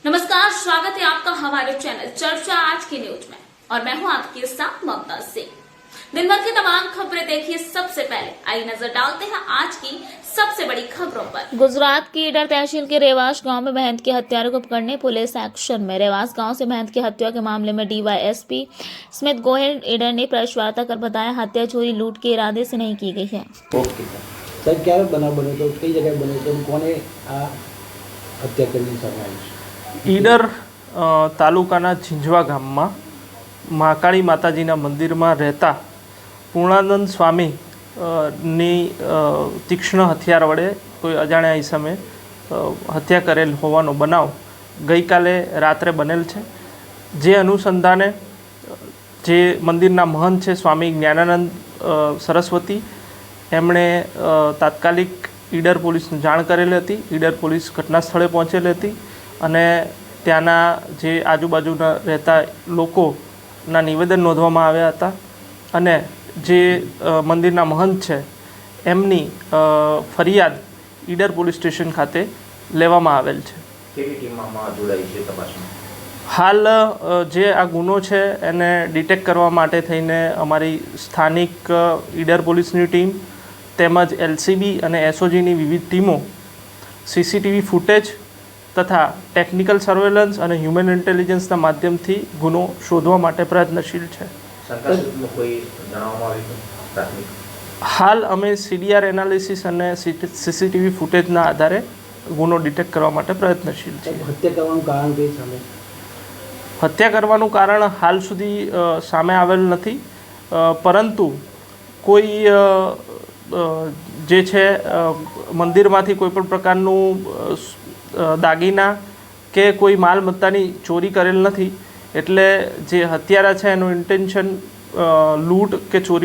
नमस्कार, स्वागत है आपका हमारे चैनल चर्चा आज की न्यूज में और मैं हूं आपके साथ ममता सिंह। दिन भर की तमाम खबरें देखिए सबसे पहले। आइए नजर डालते हैं आज की सबसे बड़ी खबरों पर। गुजरात की ईडर तहसील के रेवास गांव में महंत के हत्यारों को पकड़ने पुलिस एक्शन में। रेवास गांव से महंत की हत्या के मामले में डीवाईएसपी स्मित गोयल ईडर ने प्रेस वार्ता कर बताया, हत्या चोरी लूट के इरादे से नहीं की गई है। ओके सर, क्या बनाव बने तो कई जगह बने तो कोने आ हत्या करनी साમે આવી? ઈડર તાલુકાના ઝીંઝવા ગામમાં મહાકાળી માતાજીના મંદિરમાં રહેતા પૂર્ણાનંદ સ્વામી ની તીક્ષ્ણ હથિયાર વડે કોઈ અજાણ્યા ઈસમે હત્યા કરેલ હોવાનો બનાવ ગઈકાલે રાત્રે બનેલ છે। જે અનુસંધાને જે મંદિરના મહંત છે સ્વામી જ્ઞાનાનંદ સરસ્વતી, એમણે તાત્કાલિક ઈડર પોલીસને જાણ કરેલી હતી। ઈડર પોલીસ ઘટના સ્થળે પહોંચેલી હતી અને ત્યાંના જે આજુબાજુના રહેતા લોકોના નિવેદન નોંધવામાં આવ્યા હતા અને જે મંદિરના મહંત છે એમની ફરિયાદ ઈડર પોલીસ સ્ટેશન ખાતે લેવામાં આવેલ છે। કેવી ટીમમાં જોડાઈ છે તપાસમાં? હાલ જે આ ગુનો છે એને ડિટેક્ટ કરવા માટે થઈને અમારી સ્થાનિક ઈડર પોલીસની ટીમ તેમજ એલસીબી અને એસઓજીની વિવિધ ટીમો સીસીટીવી ફૂટેજ તથા ટેકનિકલ સર્વેલન્સ અને હ્યુમન ઇન્ટેલિજન્સના માધ્યમથી ગુનો શોધવા માટે પ્રયત્નશીલ છે। શંકાસ્પદ કોઈ જણાવવામાં આવ્યું પ્રાથમિક? હાલ અમે સીડીઆર એનાલિસિસ અને સીસીટીવી ફૂટેજના આધારે ગુનો ડિટેક્ટ કરવા માટે પ્રયત્નશીલ છીએ। હત્યા કરવાનું કારણ કઈ સામે? હત્યા કરવાનું કારણ હાલ સુધી સામે આવેલ નથી, પરંતુ કોઈ જે છે મંદિરમાંથી કોઈપણ પ્રકારનું દાગીના કે કોઈ માલ મત્તાની ચોરી કરેલ નથી, એટલે જે હત્યારા છે એનું ઇન્ટેન્શન લૂંટ કે ચોરી